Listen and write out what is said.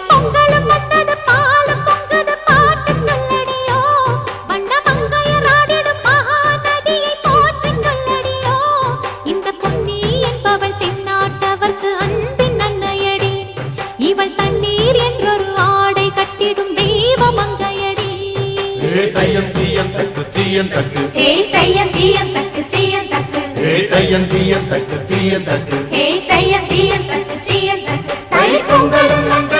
பொங்கலும் வந்தது பாலும் பொங்குது பாட்டு சொல்லடியோ வண்ண மங்கையராடிடும் மகாநதியை போற்றி சொல்லடியோ இந்த பொன்னி என்பவள் தென்னாட்டவர்க்கு அன்பின் அன்னையடி இவள் தண்ணீர் என்றொரு ஆடை கட்டிடும் தெய்வ மங்கையடி தையம் தீயம் தக்கு தீயம் தக்கு தையம் தீயம் தக்கு தீயம் தக்கு தையம் தீயம் தக்கு தீயம் தக்கு தையம் தீயம் தக்கு தீயம் தக்கு தை பொங்கலும்